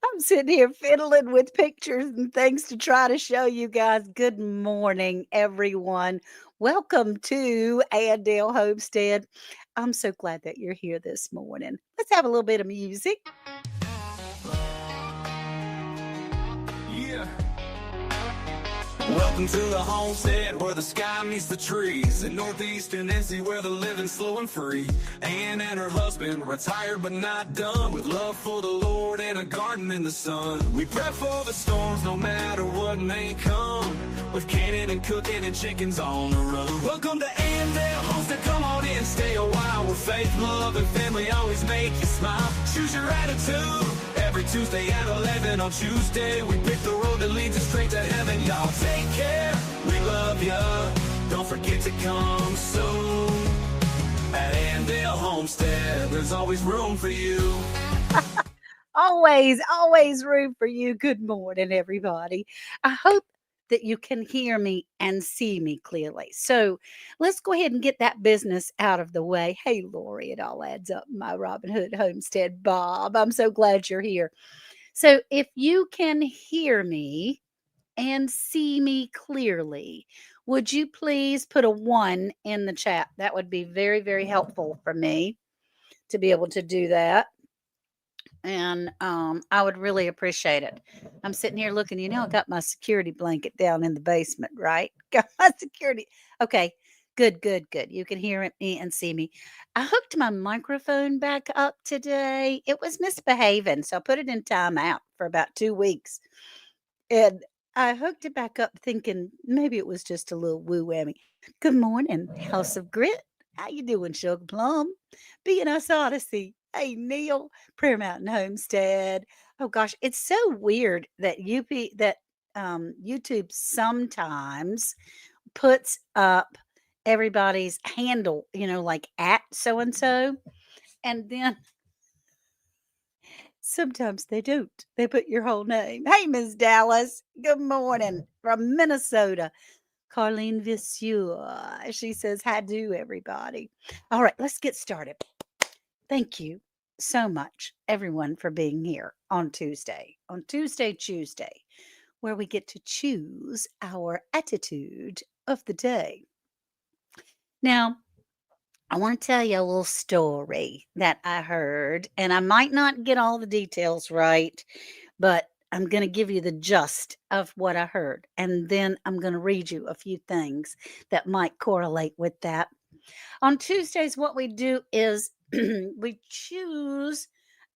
I'm sitting here fiddling with pictures and things to try to show you guys. Good morning, everyone. Welcome to Andale Homestead. I'm so glad that you're here this morning. Let's have a little bit of music. Yeah. Welcome to the homestead where the sky meets the trees. In northeastern NC where the living's slow and free. Ann and her husband, retired but not done. With love for the Lord and a garden in the sun. We prep for the storms no matter what may come. With canning and cooking and chickens on the run. Welcome to Andale Homestead, come on in, stay a while. Where faith, love, and family always make you smile. Choose your attitude. Every Tuesday at 11 on ChooseDay, we pick the road that leads us straight to heaven. Y'all take care, we love ya. Don't forget to come soon. At Andale Homestead, there's always room for you. Always room for you. Good morning, everybody. I hope that you can hear me and see me clearly. So let's go ahead and get that business out of the way. Hey, Lori, it all adds up. My Robin Hood Homestead Bob. I'm so glad you're here. So if you can hear me and see me clearly, would you please put a one in the chat? That would be very, very helpful for me to be able to do that. And I would really appreciate it. I'm sitting here looking, I got my security blanket down in the basement, right? Got my security. Okay, good, good, good. You can hear me and see me. I hooked my microphone back up today. It was misbehaving, so I put it in timeout for about 2 weeks. And I hooked it back up thinking maybe it was just a little woo whammy. Good morning, House of Grit. How you doing, Sugar Plum? BNS Odyssey. Hey, Neil. Prayer Mountain Homestead. Oh gosh, it's so weird that YouTube sometimes puts up everybody's handle, like at so and so, and then sometimes they don't. They put your whole name. Hey, Miss Dallas. Good morning from Minnesota. Carlene Vissure. She says, "Hi, do everybody." All right, let's get started. Thank you so much, everyone, for being here on Tuesday. On Tuesday, where we get to choose our attitude of the day. Now, I want to tell you a little story that I heard, and I might not get all the details right, but I'm going to give you the gist of what I heard. And then I'm going to read you a few things that might correlate with that. On Tuesdays, what we do is we choose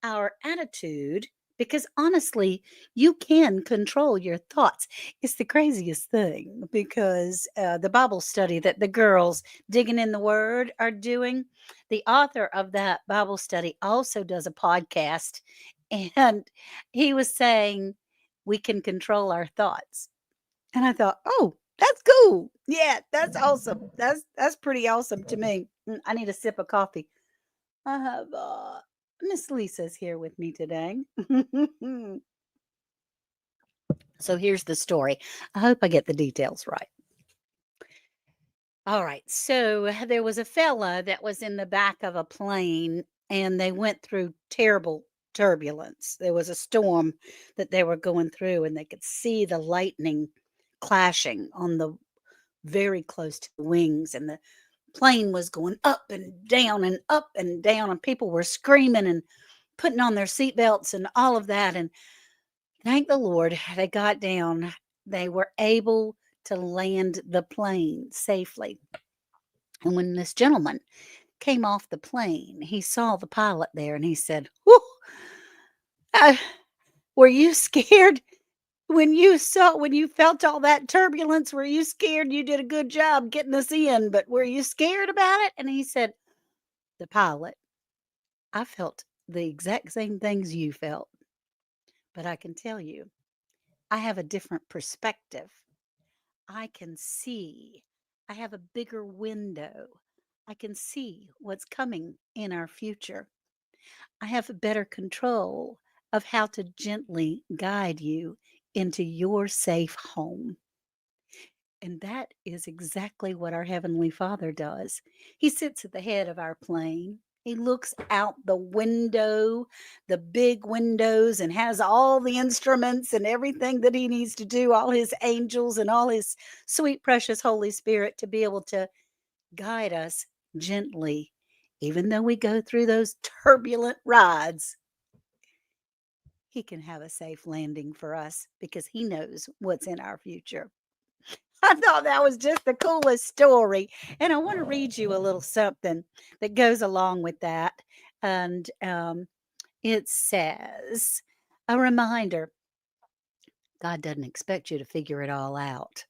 our attitude because honestly, you can control your thoughts. It's the craziest thing because the Bible study that the girls digging in the word are doing, the author of that Bible study also does a podcast. And he was saying we can control our thoughts. And I thought, "Oh, that's cool. Yeah, that's awesome. That's pretty awesome to me." I need a sip of coffee. I have Miss Lisa's here with me today. So here's the story. I hope I get the details right. All right. So there was a fella that was in the back of a plane and they went through terrible turbulence. There was a storm that they were going through and they could see the lightning clashing on the very close to the wings, and the plane was going up and down and up and down, and people were screaming and putting on their seatbelts and all of that. And thank the Lord, they got down. They were able to land the plane safely. And when this gentleman came off the plane, he saw the pilot there and he said, "Whew, uh, were you scared? When you felt all that turbulence, were you scared? You did a good job getting us in, but were you scared about it?" And he said, "The pilot, I felt the exact same things you felt, but I can tell you, I have a different perspective. I can see. I have a bigger window. I can see what's coming in our future. I have a better control of how to gently guide you into your safe home." And that is exactly what our Heavenly Father does. He sits at the head of our plane. He looks out the window, the big windows, and has all the instruments and everything that he needs to do, all his angels and all his sweet, precious Holy Spirit to be able to guide us gently. Even though we go through those turbulent rides, he can have a safe landing for us because he knows what's in our future. I thought that was just the coolest story. And I want to read you a little something that goes along with that. And it says, a reminder: God doesn't expect you to figure it all out.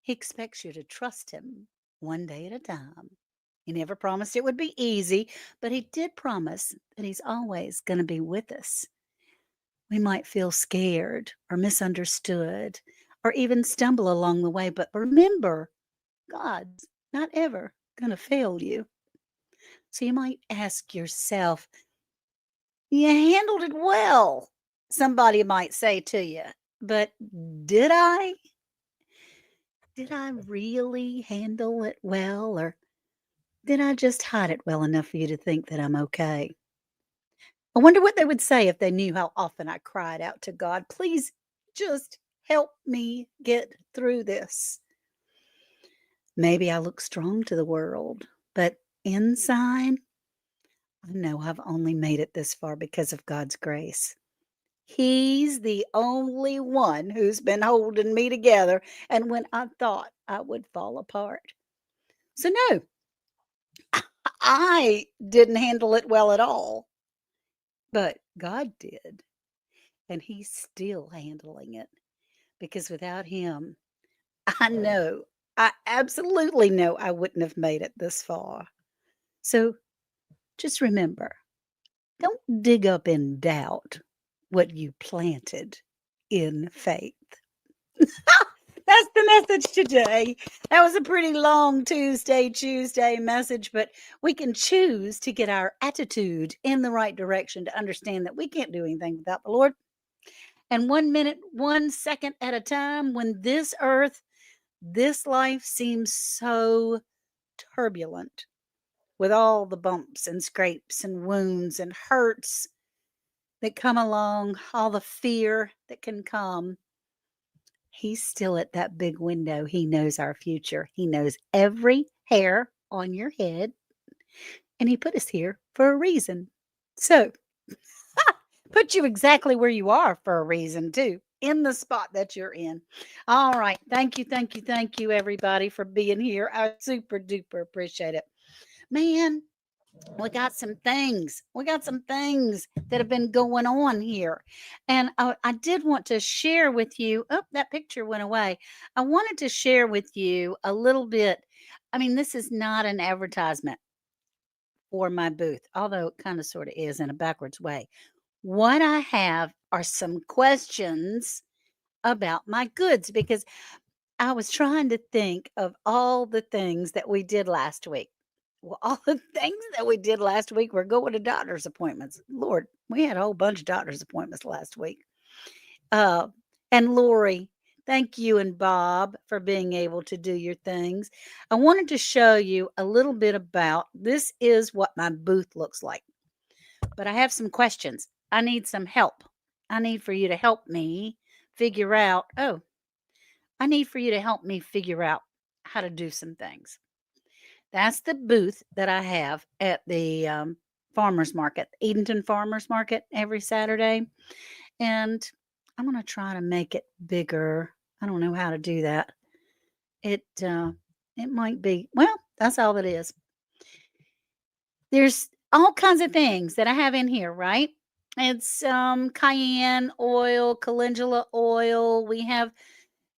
He expects you to trust Him one day at a time. He never promised it would be easy, but He did promise that He's always going to be with us. We might feel scared or misunderstood or even stumble along the way, but remember, God's not ever going to fail you. So you might ask yourself, you handled it well, somebody might say to you, but did I? Did I really handle it well, or did I just hide it well enough for you to think that I'm okay? I wonder what they would say if they knew how often I cried out to God, please just help me get through this. Maybe I look strong to the world, but inside, I know I've only made it this far because of God's grace. He's the only one who's been holding me together, and when I thought I would fall apart. So, no, I didn't handle it well at all, but God did, and He's still handling it because without Him, I know, I absolutely know I wouldn't have made it this far. So, just remember, don't dig up in doubt what you planted in faith. That's the message today. That was a pretty long Tuesday message, but we can choose to get our attitude in the right direction to understand that we can't do anything without the Lord. And 1 minute, 1 second at a time, when this earth, this life seems so turbulent with all the bumps and scrapes and wounds and hurts that come along, all the fear that can come, He's still at that big window. He knows our future. He knows every hair on your head, and He put us here for a reason. So, put you exactly where you are for a reason, too, in the spot that you're in. All right. Thank you, everybody, for being here. I super duper appreciate it. Man, we got some things. We got some things that have been going on here. And I did want to share with you. Oh, that picture went away. I wanted to share with you a little bit. I mean, this is not an advertisement for my booth, although it kind of sort of is in a backwards way. What I have are some questions about my goods because I was trying to think of all the things that we did last week. Well, all the things that we did last week were going to doctor's appointments. Lord, we had a whole bunch of doctor's appointments last week. Uh, and Lori, thank you and Bob for being able to do your things. I wanted to show you a little bit about this is what my booth looks like. But I have some questions. I need some help. I need for you to help me figure out. Oh, I need for you to help me figure out how to do some things. That's the booth that I have at the farmers market, Edenton Farmers Market, every Saturday. And I'm going to try to make it bigger. I don't know how to do that. It might be, well, that's all it is. There's all kinds of things that I have in here, right? It's cayenne oil, calendula oil. We have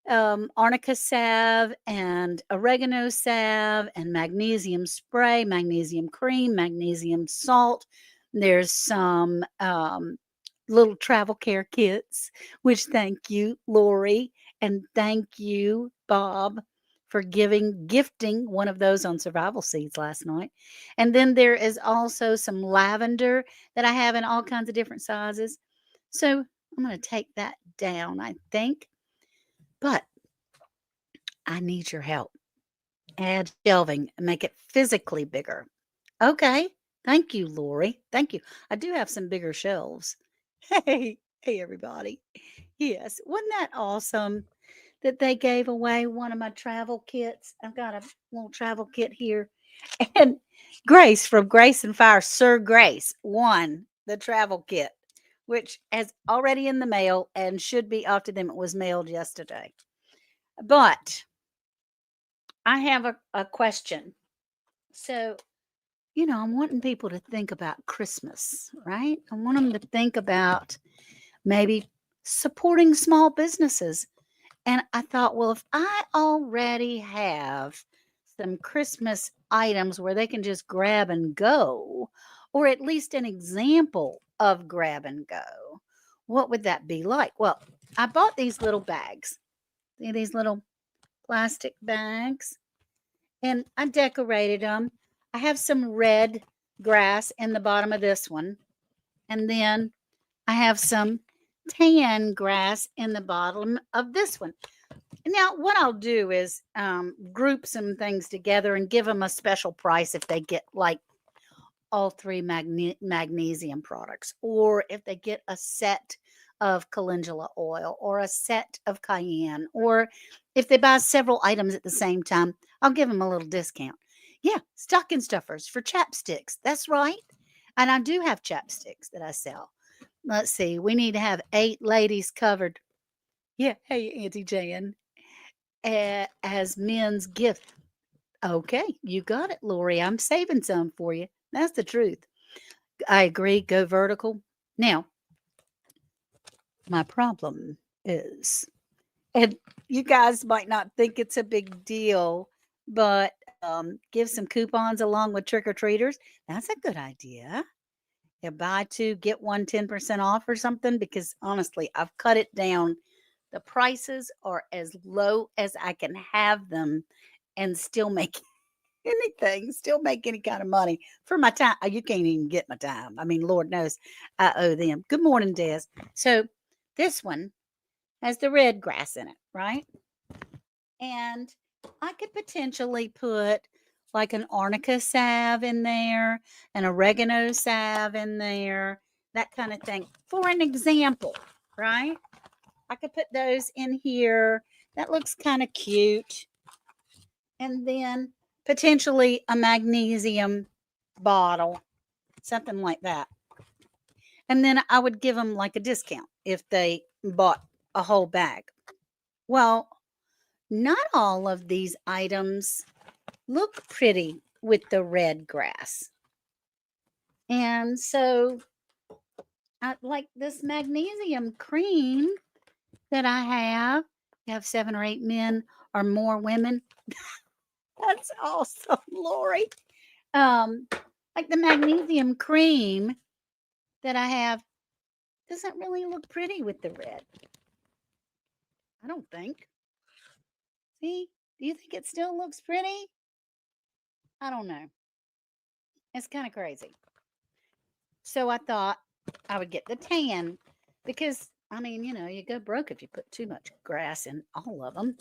arnica salve and oregano salve and magnesium spray, magnesium cream, magnesium salt. There's some little travel care kits, which thank you, Lori, and thank you, Bob, for gifting one of those on survival seeds last night. And then there is also some lavender that I have in all kinds of different sizes. So I'm going to take that down, I think. But I need your help. Add shelving and make it physically bigger. Okay. Thank you, Lori. Thank you. I do have some bigger shelves. Hey, hey, everybody. Yes, wasn't that awesome that they gave away one of my travel kits? I've got a little travel kit here. And Grace from Grace and Fire, Sir Grace, won the travel kit, which is already in the mail and should be off to them. It was mailed yesterday. But I have a question. So, I'm wanting people to think about Christmas, right? I want them to think about maybe supporting small businesses. And I thought, well, if I already have some Christmas items where they can just grab and go, or at least an example of grab and go, what would that be like? Well, I bought these little bags. See these little plastic bags? And I decorated them. I have some red grass in the bottom of this one. And then I have some tan grass in the bottom of this one. Now, what I'll do is group some things together and give them a special price if they get like all three magnesium products, or if they get a set of calendula oil or a set of cayenne, or if they buy several items at the same time, I'll give them a little discount. Yeah, stocking stuffers for chapsticks. That's right. And I do have chapsticks that I sell. Let's see, we need to have 8 ladies covered. Yeah, hey, Auntie Jan, as men's gift. Okay, you got it, Lori. I'm saving some for you. That's the truth. I agree. Go vertical. Now, my problem is, and you guys might not think it's a big deal, but give some coupons along with trick or treaters. That's a good idea. You buy two, get one 10% off or something, because honestly, I've cut it down. The prices are as low as I can have them and still make anything, still make any kind of money for my time. You can't even get my time. I mean, Lord knows I owe them. Good morning, Des. So this one has the red grass in it, right? And I could potentially put like an arnica salve in there, an oregano salve in there, that kind of thing. For an example, right? I could put those in here. That looks kind of cute. And then potentially a magnesium bottle, something like that. And then I would give them like a discount if they bought a whole bag. Well, not all of these items look pretty with the red grass. And so, like this magnesium cream that I have, you have 7 or 8 men or more women. That's awesome, Lori. Um, like the magnesium cream that I have doesn't really look pretty with the red. I don't think. See, do you think it still looks pretty? I don't know. It's kind of crazy. So I thought I would get the tan because, I mean, you go broke if you put too much grass in all of them.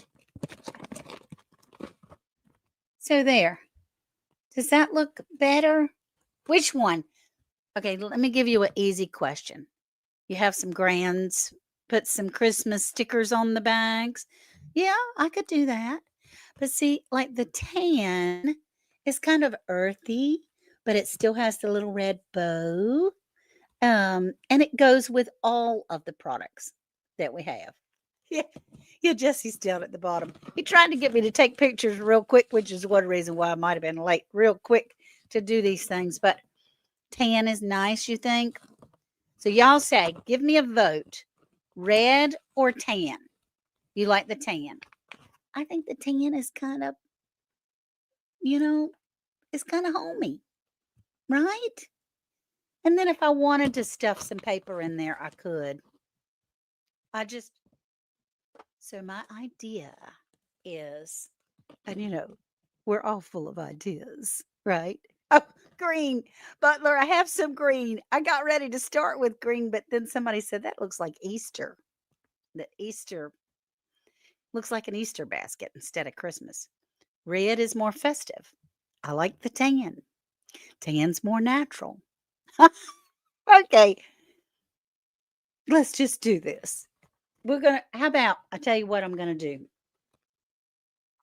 So there. Does that look better? Which one? Okay, let me give you an easy question. You have some grands, put some Christmas stickers on the bags. Yeah, I could do that. But see, like the tan is kind of earthy, but it still has the little red bow. And it goes with all of the products that we have. Yeah, yeah, Jesse's down at the bottom. He tried to get me to take pictures real quick, which is one reason why I might have been late, real quick to do these things. But tan is nice, you think? So y'all say, give me a vote. Red or tan? You like the tan? I think the tan is kind of, you know, it's kind of homey, right? And then if I wanted to stuff some paper in there, I could. I just, so my idea is, and we're all full of ideas, right? Oh, green. Butler, I have some green. I got ready to start with green, but then somebody said that looks like Easter. The Easter looks like an Easter basket instead of Christmas. Red is more festive. I like the tan. Tan's more natural. Okay, let's just do this. How about I tell you what I'm gonna do?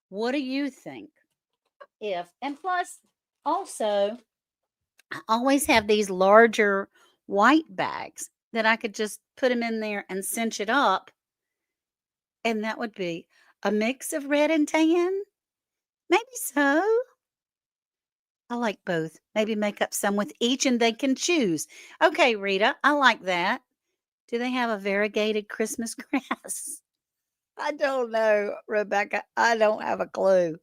What do you think if, and plus, also, I always have these larger white bags that I could just put them in there and cinch it up, and that would be a mix of red and tan? Maybe so. I like both. Maybe make up some with each and they can choose. Okay, Rita, I like that. Do they have a variegated Christmas grass? I don't know, Rebecca. I don't have a clue.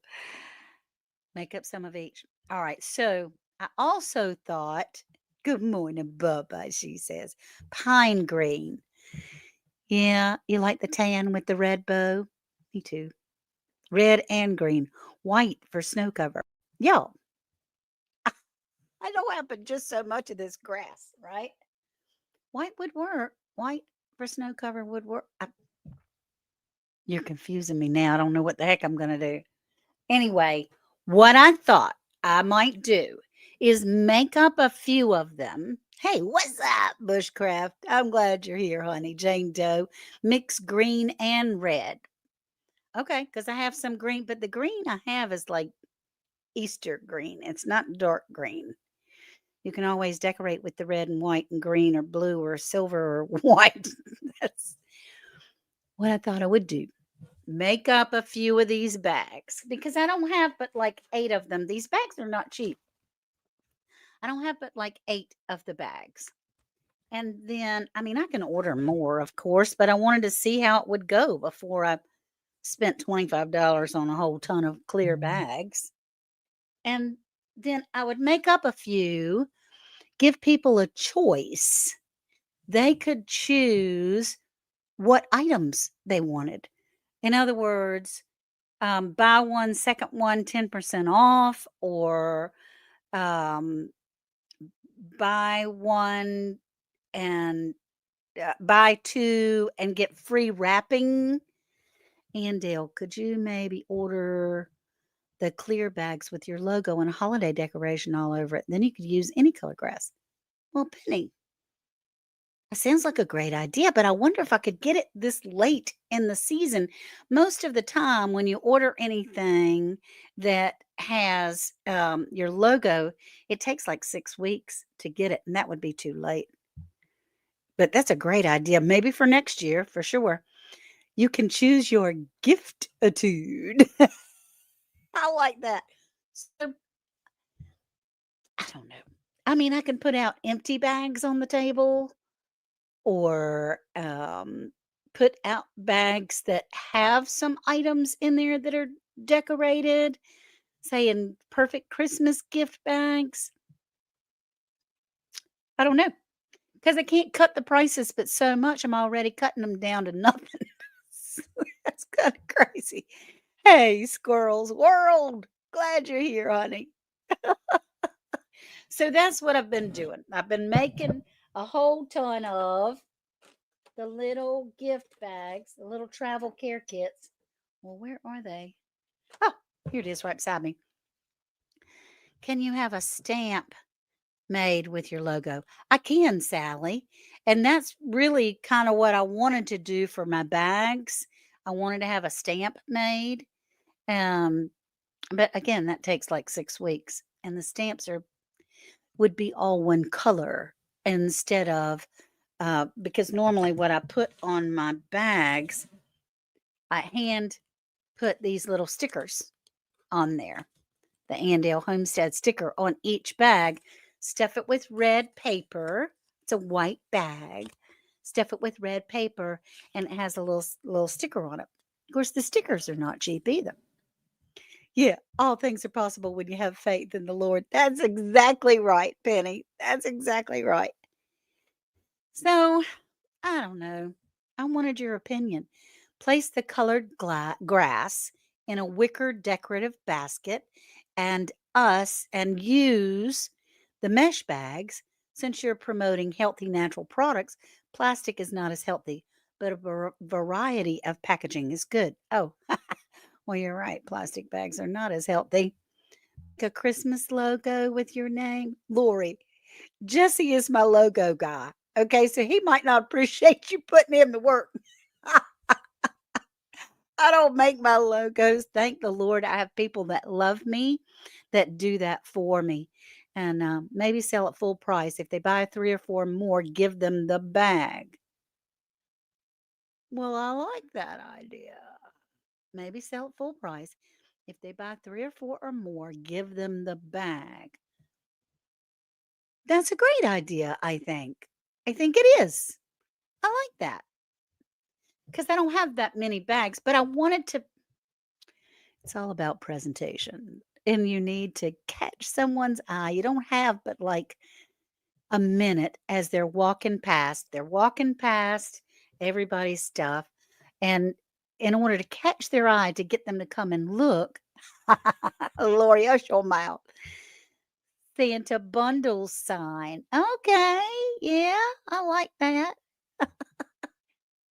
Make up some of each. All right. So I also thought, good morning, Bubba, she says. Pine green. Yeah, you like the tan with the red bow? Me too. Red and green. White for snow cover. Yeah, I don't have but just so much of this grass, right? White would work. White for snow cover would work. You're confusing me now. I don't know what the heck I'm going to do. Anyway, what I thought I might do is make up a few of them. Hey, what's up, Bushcraft? I'm glad you're here, honey. Jane Doe. Mix green and red. Okay, because I have some green, but the green I have is like Easter green. It's not dark green. You can always decorate with the red and white and green or blue or silver or white. That's what I thought I would do. Make up a few of these bags because I don't have but like 8 of them. These bags are not cheap. I don't have but like 8 of the bags. And then, I mean, I can order more, of course, but I wanted to see how it would go before I spent $25 on a whole ton of clear bags. And then I would make up a few, give people a choice. They could choose what items they wanted. In other words, buy one, second one, 10% off, or um, buy one and buy two and get free wrapping. And Dale, could you maybe order the clear bags with your logo and a holiday decoration all over it? Then you could use any color grass. Well, Penny, it sounds like a great idea, but I wonder if I could get it this late in the season. Most of the time, when you order anything that has your logo, it takes like 6 weeks to get it, and that would be too late. But that's a great idea. Maybe for next year, for sure. You can choose your gift attitude. I like that. So, I don't know. I mean, I can put out empty bags on the table or put out bags that have some items in there that are decorated, say in perfect Christmas gift bags. I don't know because I can't cut the prices, but so much I'm already cutting them down to nothing. That's kind of crazy. Hey, squirrels world, glad you're here, honey. So that's what I've been doing. I've been making a whole ton of the little gift bags, the little travel care kits. Well, where are they? Oh, here it is right beside me. Can you have a stamp made with your logo? I can, Sally. And that's really kind of what I wanted to do for my bags. I wanted to have a stamp made. Um, but again, that takes like 6 weeks. And the stamps would be all one color instead of because normally what I put on my bags, I hand put these little stickers on there. The Andale Homestead sticker on each bag. Stuff it with red paper. It's a white bag. Stuff it with red paper, and it has a little sticker on it. Of course, the stickers are not cheap either. Yeah, all things are possible when you have faith in the Lord. That's exactly right, Penny. That's exactly right. So, I don't know. I wanted your opinion. Place the colored grass in a wicker decorative basket and use the mesh bags since you're promoting healthy natural products. Plastic is not as healthy, but a variety of packaging is good. Oh, well, you're right. Plastic bags are not as healthy. a Christmas logo with your name? Lori, Jesse is my logo guy. Okay, so he might not appreciate you putting him to work. I don't make my logos. Thank the Lord. I have people that love me that do that for me. And maybe sell at full price. If they buy three or four more, give them the bag. Well, I like that idea. Maybe sell at full price. If they buy three or four or more, give them the bag. That's a great idea, I think. I think it is. I like that because I don't have that many bags, but I wanted to. It's all about presentation. And you need to catch someone's eye. You don't have but like a minute as they're walking past. They're walking past everybody's stuff. And in order to catch their eye to get them to come and look, Lori, hush your mouth. Santa bundle sign. Okay, yeah, I like that.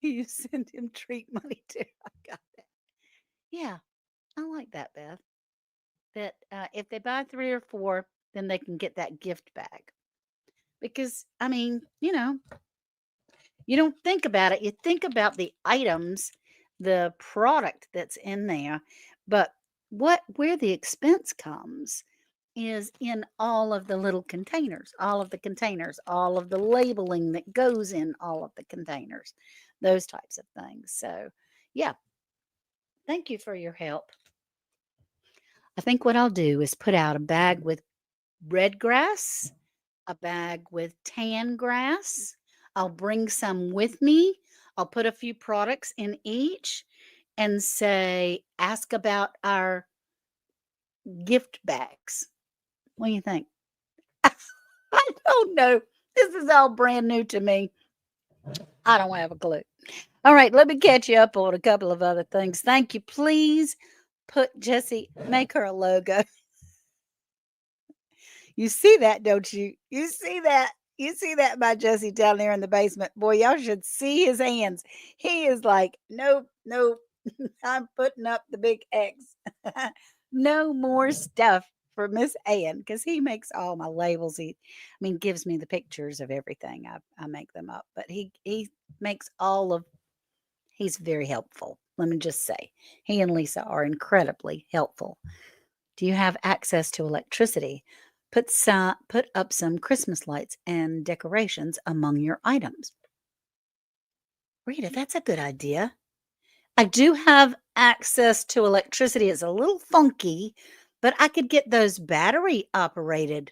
You send him treat money too. I got that. Yeah, I like that, Beth. That if they buy three or four, then they can get that gift bag. Because, I mean, you don't think about it. You think about the items, the product that's in there, but where the expense comes is in all of the little containers, all of the containers, all of the labeling that goes in all of the containers, those types of things. So, yeah, thank you for your help. I think what I'll do is put out a bag with red grass, a bag with tan grass. I'll bring some with me. I'll put a few products in each and say, ask about our gift bags. What do you think? I don't know. This is all brand new to me. I don't have a clue. All right, let me catch you up on a couple of other things. Thank you. Please put Jessie, make her a logo. You see that, don't you? You see that? You see that by Jesse down there in the basement. Boy, y'all should see his hands. He is like, nope, nope. I'm putting up the big X. No more stuff for Miss Ann because he makes all my labels. I mean, gives me the pictures of everything. I make them up, but he makes all of. He's very helpful. Let me just say, he and Lisa are incredibly helpful. Do you have access to electricity? Put up some Christmas lights and decorations among your items. Rita, that's a good idea. I do have access to electricity. It's a little funky, but I could get those battery operated.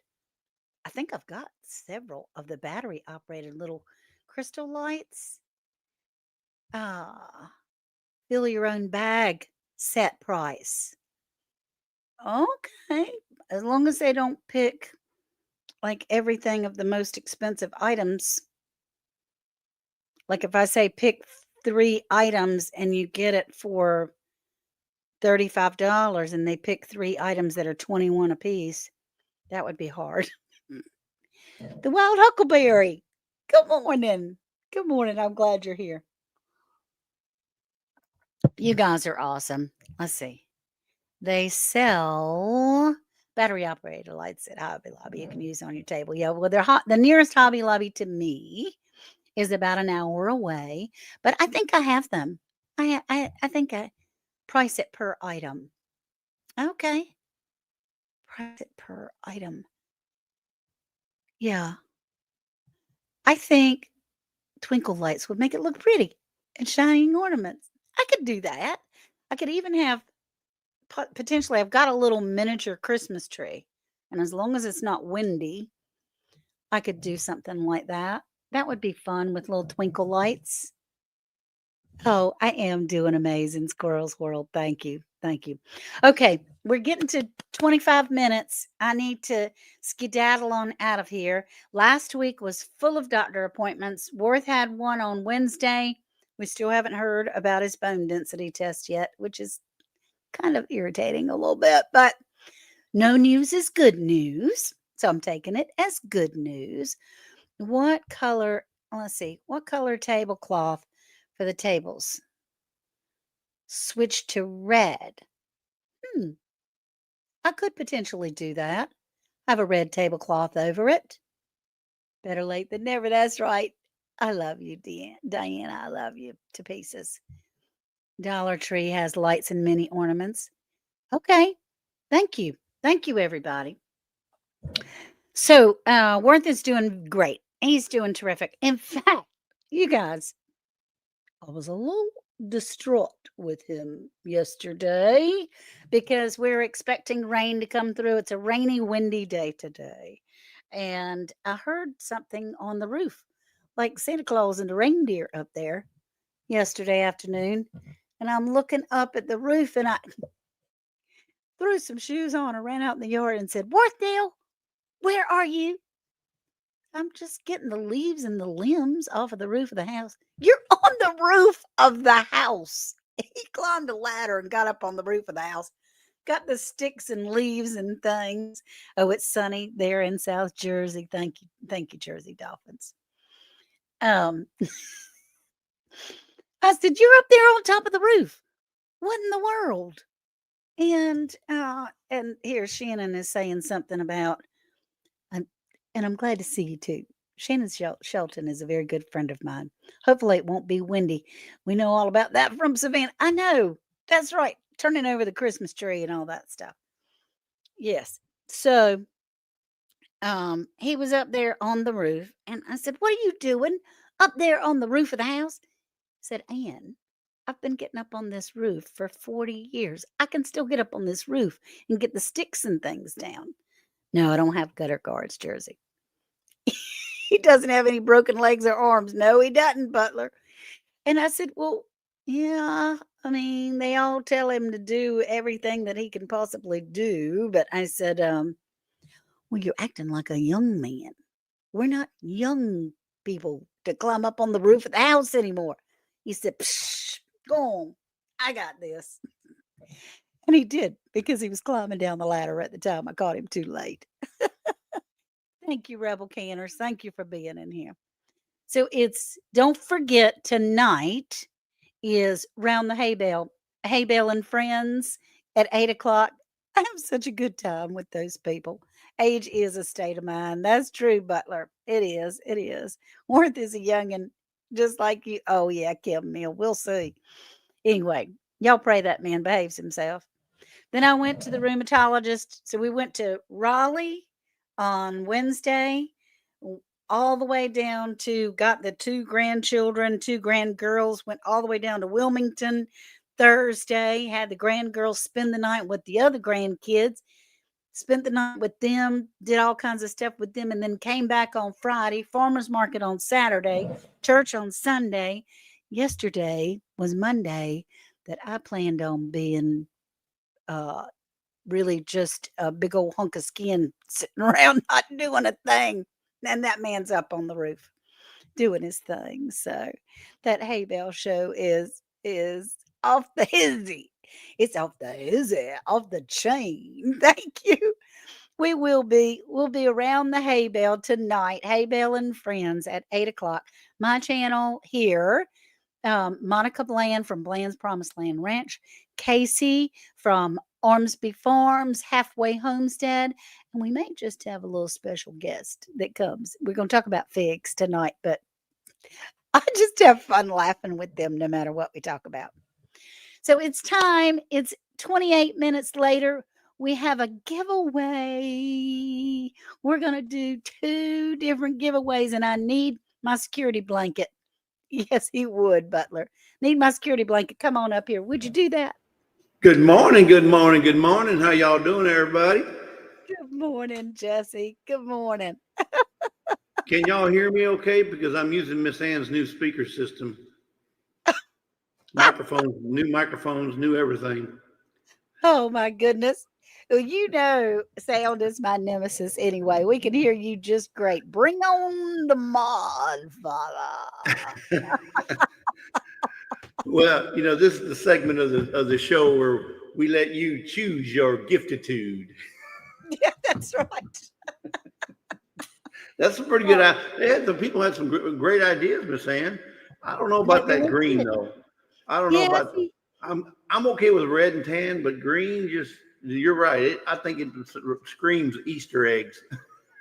I think I've got several of the battery operated little crystal lights. Ah, fill your own bag set price. Okay. As long as they don't pick like everything of the most expensive items. Like if I say pick 3 items and you get it for $35 and they pick 3 items that are 21 apiece, that would be hard. The wild huckleberry. Good morning. Good morning. I'm glad you're here. You guys are awesome. Let's see. They sell battery operated lights at Hobby Lobby you can use on your table. Yeah, well, the nearest Hobby Lobby to me is about an hour away, but I think I have them. I think I price it per item. Okay, price it per item. Yeah, I think twinkle lights would make it look pretty and shining ornaments. I could do that. I could even have potentially. I've got a little miniature Christmas tree, and as long as it's not windy, I could do something like that. That would be fun with little twinkle lights. Oh, I am doing amazing, Squirrel's World. Thank you. Thank you. Okay, we're getting to 25 minutes. I need to skedaddle on out of here. Last week was full of doctor appointments. Worth had one on Wednesday. We still haven't heard about his bone density test yet, which is kind of irritating a little bit, but no news is good news. So I'm taking it as good news. What color? Let's see. What color tablecloth for the tables? Switch to red. Hmm. I could potentially do that. Have a red tablecloth over it. Better late than never. That's right. I love you, Diana. I love you to pieces. Dollar Tree has lights and many ornaments. Okay. Thank you. Thank you, everybody. So, Worth is doing great. He's doing terrific. In fact, you guys, I was a little distraught with him yesterday because we're expecting rain to come through. It's a rainy, windy day today. And I heard something on the roof, like Santa Claus and the reindeer up there yesterday afternoon. And I'm looking up at the roof and I threw some shoes on and ran out in the yard and said, Worthdale, where are you? I'm just getting the leaves and the limbs off of the roof of the house. You're on the roof of the house. He climbed a ladder and got up on the roof of the house, got the sticks and leaves and things. Oh, it's sunny there in South Jersey. Thank you, Jersey Dolphins. Um, I said, you're up there on top of the roof. What in the world? And here Shannon is saying something about, um, and I'm glad to see you too. Shannon Shelton is a very good friend of mine. Hopefully, it won't be windy. We know all about that from Savannah. I know. That's right. Turning over the Christmas tree and all that stuff. Yes. So, he was up there on the roof, and I said, "What are you doing up there on the roof of the house?" He said, "Ann, I've been getting up on this roof for 40 years. I can still get up on this roof and get the sticks and things down." No, I don't have gutter guards, Jersey. He doesn't have any broken legs or arms. No, he doesn't, Butler. And I said, well, yeah, I mean, they all tell him to do everything that he can possibly do. But I said, well, you're acting like a young man. We're not young people to climb up on the roof of the house anymore. He said, psh, go on. I got this. And he did because he was climbing down the ladder at the time. I caught him too late. Thank you, Rebel Canners. Thank you for being in here. So it's don't forget tonight is round the hay bale and friends at 8 o'clock. I have such a good time with those people. Age is a state of mind. That's true, Butler. It is. It is. Worth is a youngin, just like you. Oh yeah, Kim Mill. We'll see. Anyway, y'all pray that man behaves himself. Then I went to the rheumatologist. So we went to Raleigh on Wednesday, all the way down to got the two grandchildren, two grandgirls, went all the way down to Wilmington Thursday, had the grandgirls spend the night with the other grandkids, spent the night with them, did all kinds of stuff with them, and then came back on Friday, farmers market on Saturday, church on Sunday. Yesterday was Monday that I planned on being uh really just a big old hunk of skin sitting around not doing a thing. And that man's up on the roof doing his thing. So that hay bale show is off the hizzy. It's off the hizzy, off the chain. Thank you. We'll be around the hay bale tonight. Hay bale and friends at 8 o'clock. My channel here. Monica Bland from Bland's Promised Land Ranch, Casey from Ormsby Farms, Halfway Homestead, and we may just have a little special guest that comes. We're going to talk about figs tonight, but I just have fun laughing with them no matter what we talk about. So it's time. It's 28 minutes later. We have a giveaway. We're going to do two different giveaways, and I need my security blanket. Yes, he would, Butler. Need my security blanket. Come on up here. Would you do that? Good morning, good morning, good morning. How y'all doing, everybody? Good morning, Jesse. Good morning. Can y'all hear me okay? Because I'm using Miss Ann's new speaker system. Microphones, new everything. Oh my goodness. Well, you know, sound is my nemesis anyway. We can hear you just great. Bring on the mod, Father. Well, this is the segment of the show where we let you choose your giftitude. Yeah, that's right. That's a pretty good idea. The people had some great ideas, Miss Ann. I don't know They about that really green did. though. I don't know Yeah, about. I'm okay with red and tan, but green just You're right. I think it screams Easter eggs.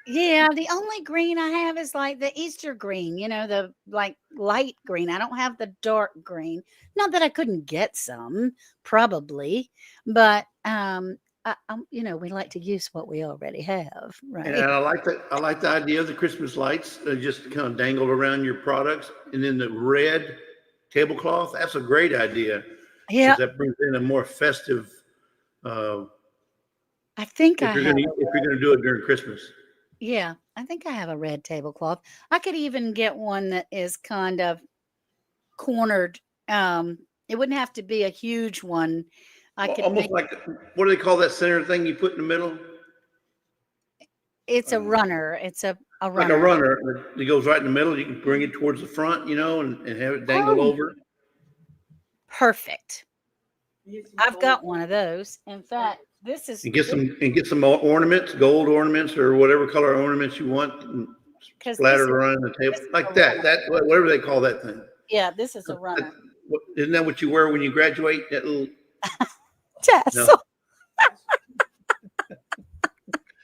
Yeah, the only green I have is like the Easter green, the like light green. I don't have the dark green. Not that I couldn't get some, probably, but we like to use what we already have, And right? I like that. I like the idea of the Christmas lights just kind of dangled around your products, and then the red tablecloth. That's a great idea because Yeah, that brings in a more festive. Uh, I think I have. if you're gonna do it during Christmas. Yeah, I think I have a red tablecloth. I could even get one that is kind of cornered. It wouldn't have to be a huge one. I could Almost make like, what do they call that center thing you put in the middle? it's a Uh, runner. It's a like a runner. runner that goes right in the middle. You can bring it towards the front, and have it dangle Oh, over. perfect. I've got one of those. In fact, this is And get some ornaments, gold ornaments or whatever color ornaments you want, and because splattered around the table this is a like that. runner. That whatever they call that thing. Yeah, this is a runner. Isn't that what you wear when you graduate? That little no, Tassel.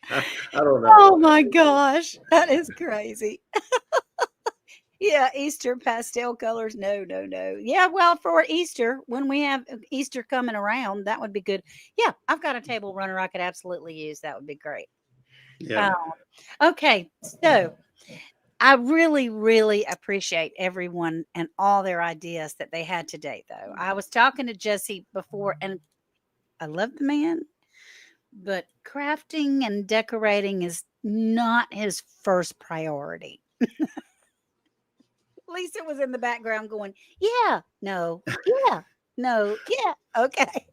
I don't Oh know. my gosh, that is crazy. Yeah, Easter pastel colors. No, no, no. Yeah, well, for Easter, when we have Easter coming around, that would be good. Yeah, I've got a table runner I could absolutely use. That would be great. Yeah. Um, okay, so I really, really appreciate everyone and all their ideas that they had today, though. I was talking to Jesse before, and I love the man, but crafting and decorating is not his first priority. Lisa was in the background going, yeah, no, yeah, no, yeah, okay.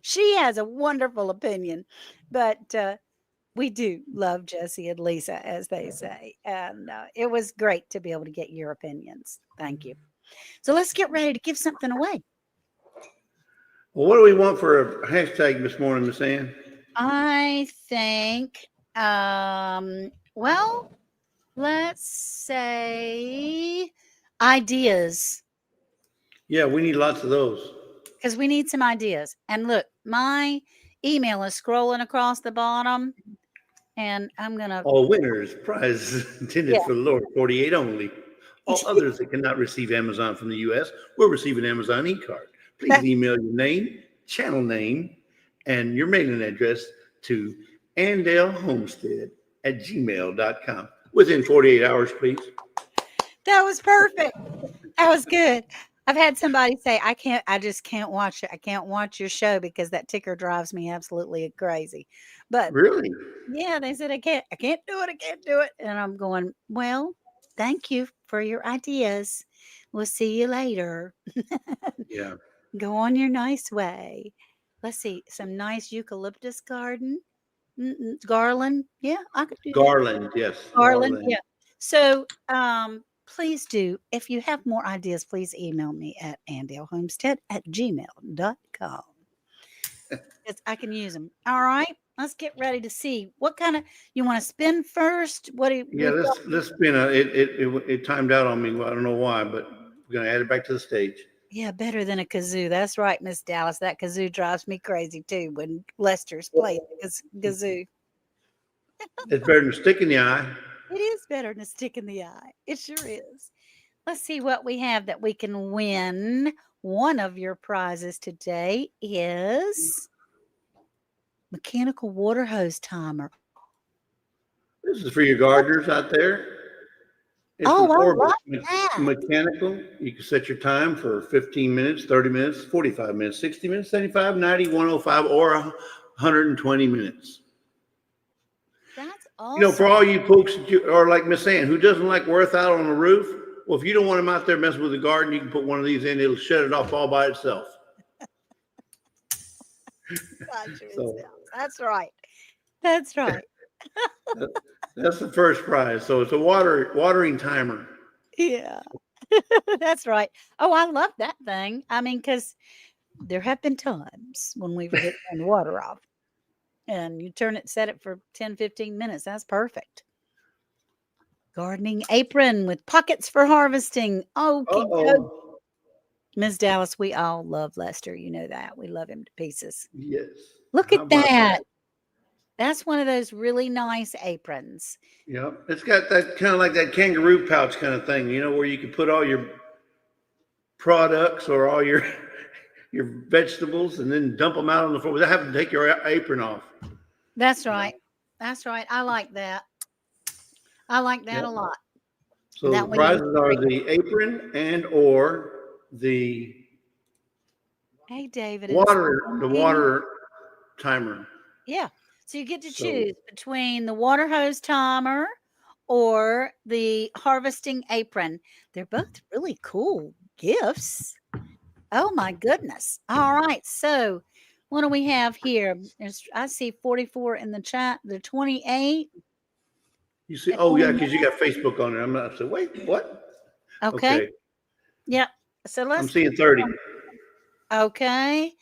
She has a wonderful opinion, but we do love Jesse and Lisa, as they say. And it was great to be able to get your opinions. Thank you. So let's get ready to give something away. Well, what do we want for a hashtag this morning, Miss Ann? I think, well, let's say ideas, Yeah, we need lots of those. because we need some ideas. And look, my email is scrolling across the bottom, and I'm going to, All winners, prizes intended yeah. for the lower 48 only. All others that cannot receive Amazon from the U.S. will receive an Amazon e-card. Please That, email your name, channel name, and your mailing address to andalehomestead@gmail.com. Within 48 hours, please. that was perfect. That was good. I've had somebody say, I just can't watch it. I can't watch your show because that ticker drives me absolutely crazy. But Really? yeah, they said, I can't do it. I can't do it. And I'm going, well, thank you for your ideas. We'll see you later. Yeah. Go on your nice way. Let's see, some nice eucalyptus garland. Yeah, I could do that. Garland, yes, Garland, garland. yeah. So, please do. If you have more ideas, please email me at andalehomestead@gmail.com. Yes, I can use them. All right. Let's get ready to see what kind of you want to spin first. What do Yeah, we've got? this been it timed out on me. I don't know why, but we're gonna add it back to the stage. Yeah, better than a kazoo. That's right, Miss Dallas. That kazoo drives me crazy too when Lester's playing kazoo. It's better than a stick in the eye. It is better than a stick in the eye. It sure is. Let's see what we have that we can win. One of your prizes today is mechanical water hose timer. This is for your gardeners out there. It's Oh, from I Orbis like that. Mechanical. You can set your time for 15 minutes, 30 minutes, 45 minutes, 60 minutes, 75, 90, 105, or 120 minutes. That's For awesome. all you folks that are like Miss Ann, who doesn't like earth out on the roof, well, if you don't want them out there messing with the garden, you can put one of these in. It'll shut it off all by itself. Gotcha, Miss So Dallas. That's right. That's right. that's the first prize. So it's a watering timer. Yeah. That's right. Oh, I love that thing. I mean, because there have been times when we forget to turn the water off and you set it for 10, 15 minutes. That's perfect. Gardening apron with pockets for harvesting. Okay, Uh-oh. Ms. Dallas, we all love Lester. You know that. We love him to pieces. Yes. Look How at about that. that? That's one of those really nice aprons. Yep. It's got that kind of like that kangaroo pouch kind of thing, where you can put all your products or all your your vegetables and then dump them out on the floor without having to take your apron off. That's You know? right. That's right. I like that. I like that Yep. a lot. So the That way you prizes are the apron and or the Hey, David and Sandy. water timer. Yeah. So you get to So choose between the water hose timer or the harvesting apron. They're both really cool gifts. Oh my goodness. All right. So what do we have here? I see 44 in the chat. The 28 you see, and oh yeah, 29. because you got Facebook on it. I'm not saying, wait, what? Okay. Okay. Yep. So I'm let's seeing 30. okay.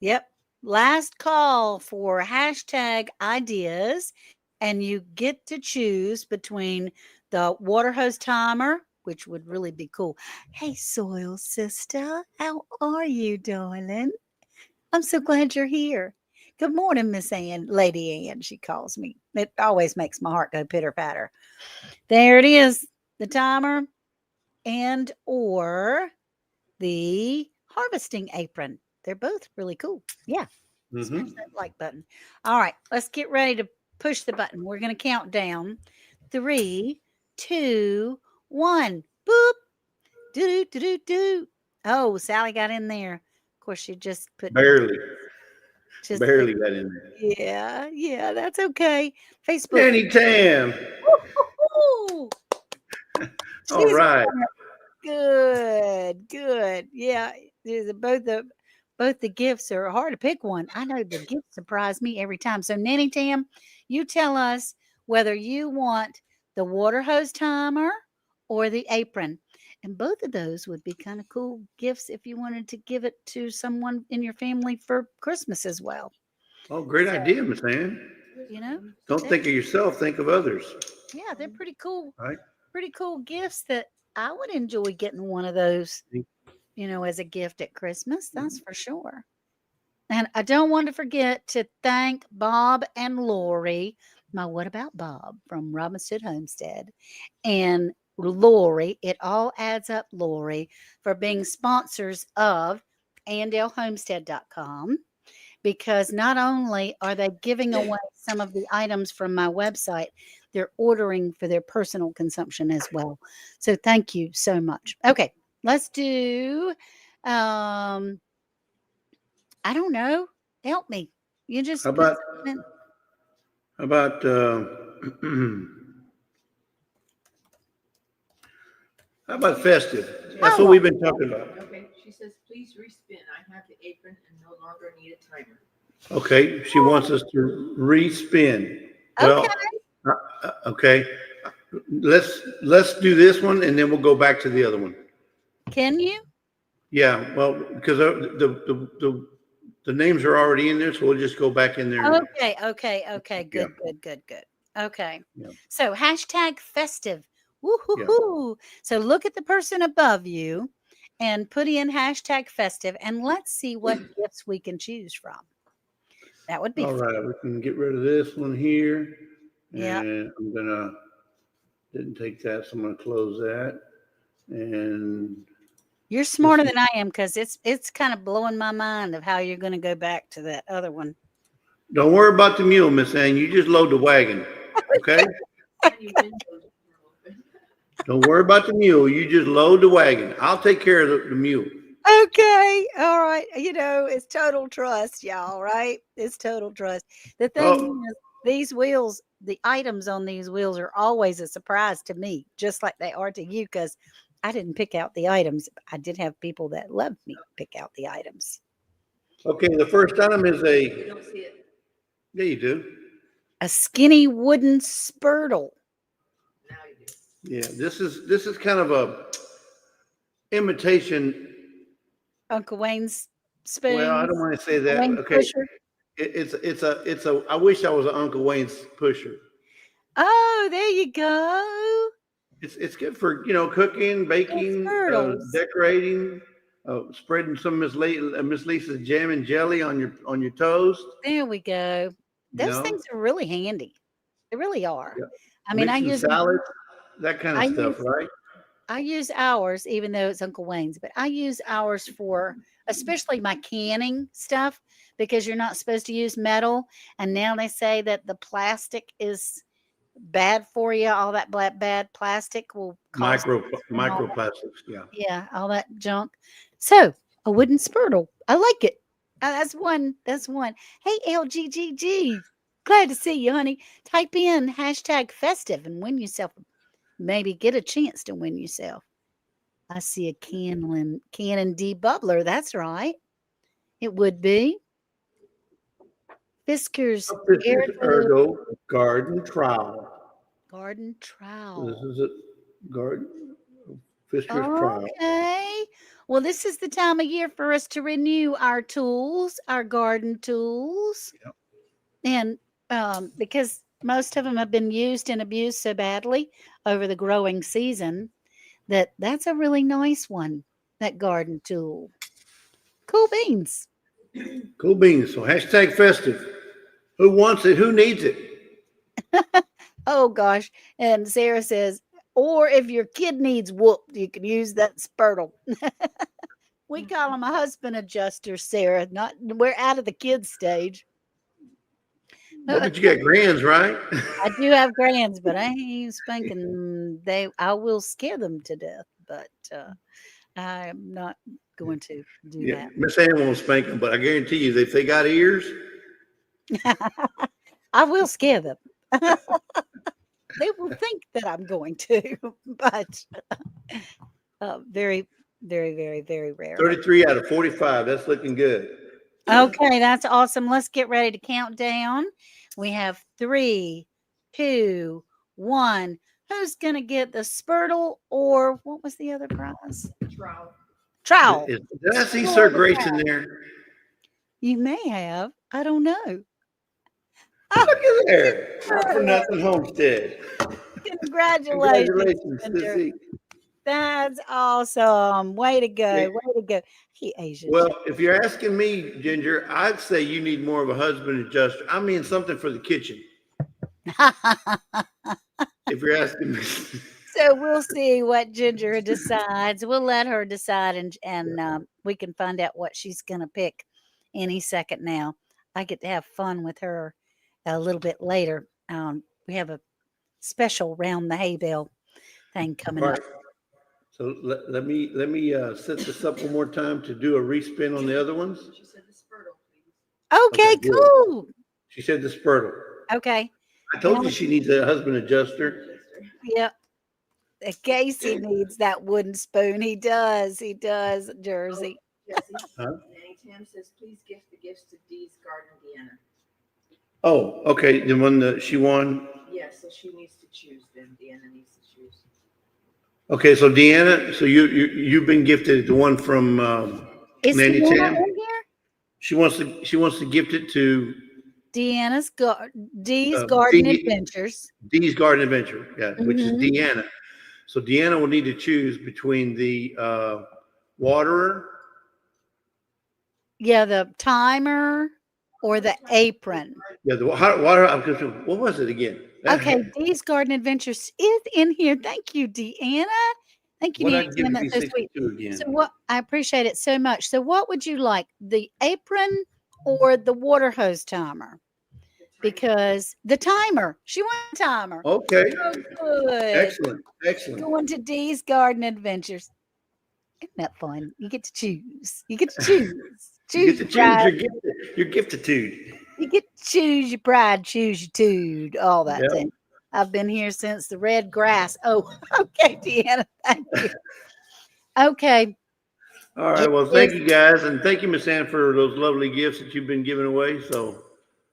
Yep. Last call for hashtag ideas. And you get to choose between the water hose timer, which would really be cool. Hey, soil sister, how are you, darling? I'm so glad you're here. Good morning, Miss Ann, Lady Ann, she calls me. It always makes my heart go pitter patter. There it is, the timer and or the harvesting apron. They're both really cool. Yeah. Smash Mm-hmm. that like button. All right, let's get ready to push the button. We're going to count down. 3, 2, 1. Boop. Do do do do do. Oh, Sally got in there. Of course, she just put Barely, just barely got in there. yeah, yeah, that's okay. Facebook. Danny Tam. Woo-hoo-hoo. All She's right. good, good. Yeah, both the gifts are hard to pick one. I know the gifts surprise me every time. So Nanny Tam, you tell us whether you want the water hose timer or the apron. And both of those would be kind of cool gifts if you wanted to give it to someone in your family for Christmas as well. Oh, great So, idea, Miss Ann. you know, Don't they're, think of yourself, think of others. yeah, they're Right? pretty cool gifts that I would enjoy getting one of those, as a gift at Christmas. That's for sure. And I don't want to forget to thank Bob and Lori, my What About Bob from Robinson Homestead, and Lori, it all adds up, Lori, for being sponsors of AndaleHomestead.com, because not only are they giving away some of the items from my website, they're ordering for their personal consumption as well. So thank you so much. Okay, let's do I don't know. Help me. You How just put about something in. how about how about festive? That's I what like we've been talking about. Okay, she says, please respin. I have the apron and no longer need a timer. Okay, she wants us to respin. okay. Well, okay. Let's do this one and then we'll go back to the other one. Can you? Yeah, well, because the names are already in there, so we'll just go back in there. Okay. Yeah, Good. Okay. yeah, So hashtag festive. yeah. Woo-hoo-hoo. So look at the person above you and put in hashtag festive and let's see what gifts we can choose from. That would be All fun. right, we can get rid of this one here, Yeah. and didn't take that, so I'm gonna close that, and You're smarter than I am because it's kind of blowing my mind of how you're going to go back to that other one. don't worry about the mule, Miss Ann. You just load the wagon, okay? Don't worry about the mule. You just load the wagon. I'll take care of the mule. Okay. All right. It's total trust, y'all, right? It's total trust. The thing Oh, is, these wheels, the items on these wheels are always a surprise to me, just like they are to you, because I didn't pick out the items. I did have people that loved me pick out the items. okay. The first item is You a. don't see it. Yeah, you do. A skinny wooden spurtle. Now you do. Yeah, this is kind of a imitation. Uncle Wayne's Well, I don't spoons. want to say that. Wayne Okay, pusher. it's a. I wish I was an Uncle Wayne's pusher. Oh, there you go. It's good for cooking, Little baking, spurtles. decorating. Spreading some Miss Lisa's jam and jelly on your toast. There we go. You Those know, things are really handy. They really are. yeah. I mean, Mixing salads, that kind I of stuff, use right? I use ours, even though it's Uncle Wayne's, but I use ours for especially my canning stuff because you're not supposed to use metal. And now they say that the plastic is bad for you. All that bad plastic will cause and all that. Microplastics. Yeah. Yeah, all that junk. So a wooden spurtle. I like it. That's one. That's one. Hey, LGGG. Glad to see you, honey. Type in hashtag festive and win yourself. Maybe get a chance to win yourself. I see a Canon D bubbler. That's right. It would be Fisker's This is Heirloom Ergo Garden Trowel. Garden So this Trowel. is a garden Fisher's Trowel. Okay. Well, this is the time of year for us to renew our tools, our garden tools. Yep. And because most of them have been used and abused so badly over the growing season, that's a really nice one, that garden tool. Cool beans. Cool beans. So hashtag festive. Who wants it? Who needs it? Oh gosh. And Sarah says, or if your kid needs whooped, you can use that spurtle. We call them a husband adjuster, Sarah. Not we're out of the kids stage. Oh, but you got grands, right? I do have grands, but I ain't spanking. I will scare them to death, but I'm not going to do Yeah, Miss Ann won't spank them, but I guarantee you, if they got ears, that. I will scare them. They will think that I'm going to, but very, very, very, very rare. 33 out of 45. That's looking good. Okay, that's awesome. Let's get ready to count down. We have 3, 2, 1. Who's gonna get the spurtle or what was the other prize? Trowel. Trowel. Did I see Sir Grace in there? You may have. I don't know. Look at there. Not for nothing, Homestead. Congratulations, Congratulations, Ginger. Sissy. That's awesome. Way to go. Yeah. Way to go. He Asian. Well, if you're asking me, Ginger, I'd say you need more of a husband adjuster. I mean, something for the kitchen. If you're asking me. So we'll see what Ginger decides. We'll let her decide, and we can find out what she's going to pick any second now. I get to have fun with her a little bit later. We have a special round the hay bale thing coming All up. right. So let me set this up one more time to do a respin on the other ones. She said the spurtle, please. Okay, Okay, good. cool. She said the spurtle. Okay. I told you she needs a husband adjuster. Yep. Casey needs that wooden spoon. He does. He does, Jersey. Jesse, Huh? Nanny Tam says, please gift the gifts to Dee's Garden, Deanna. Oh, okay. The one that she won. Yes, so she needs to choose them. Deanna needs to choose. Okay, so Deanna, so you've been gifted the one from Is Nanny Deanna Tam. in here? She wants to gift it to Deanna's Dee's Uh, Garden Dee- Adventures. Dee's Garden Adventure, yeah, which is Mhm. Deanna. So Deanna will need to choose between the waterer. Yeah, the timer or the apron. Yeah, the water. What was it again? Okay, Dee's Garden Adventures is in here. Thank you, Deanna. Thank you, What Nanny I'd give Tam. you That's so sweet. 62 again. So what? I appreciate it so much. So what would you like, the apron or the water hose timer? Because the timer. She wants a timer. Okay, Oh, good. excellent. Going to Dee's Garden Adventures. Isn't that fun? You get to choose. You get to choose. You get to Choose your choose pride. your giftitude. You get to choose your pride, choose your tude, all that Yep. thing. I've been here since the red grass. Oh, okay, Deanna. Thank you. Okay. All right. Well, thank you guys, and thank you, Miss Ann, for those lovely gifts that you've been giving away. So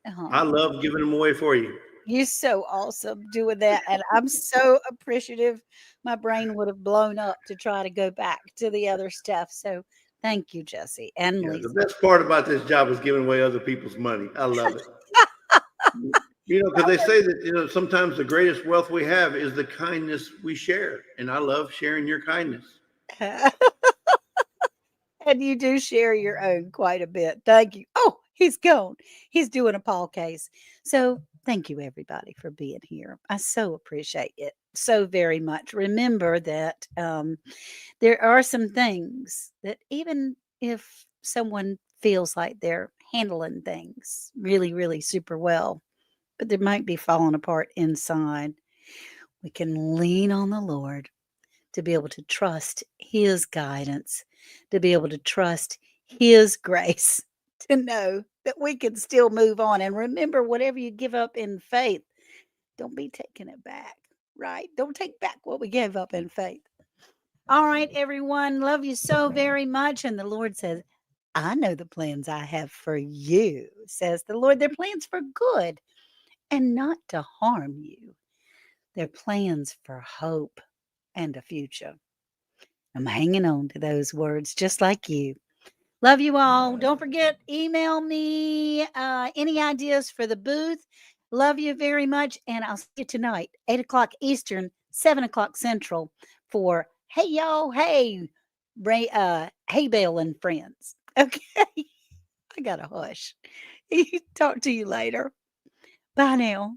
I love giving them away for you. You're so awesome doing that. And I'm so appreciative. My brain would have blown up to try to go back to the other stuff. So thank you, Jesse and Yeah, Lisa. the best part about this job is giving away other people's money. I love it. Because they say that sometimes the greatest wealth we have is the kindness we share, and I love sharing your kindness. And you do share your own quite a bit. Thank you. Oh, he's gone. He's doing a Paul case. So thank you, everybody, for being here. I so appreciate it so very much. Remember that there are some things that even if someone feels like they're handling things really, really super well, but they might be falling apart inside, we can lean on the Lord to be able to trust His guidance, to be able to trust His grace, to know that we can still move on. And remember, whatever you give up in faith, don't be taking it back, right? Don't take back what we gave up in faith. All right, everyone. Love you so very much. And the Lord says, I know the plans I have for you, says the Lord. They're plans for good and not to harm you. They're plans for hope and a future. I'm hanging on to those words just like you. Love you all. Don't forget, email me any ideas for the booth. Love you very much. And I'll see you tonight, 8 o'clock Eastern, 7 o'clock Central for Hey Y'all, Hey, Hey Bale and Friends. Okay. I got to hush. Talk to you later. Bye now.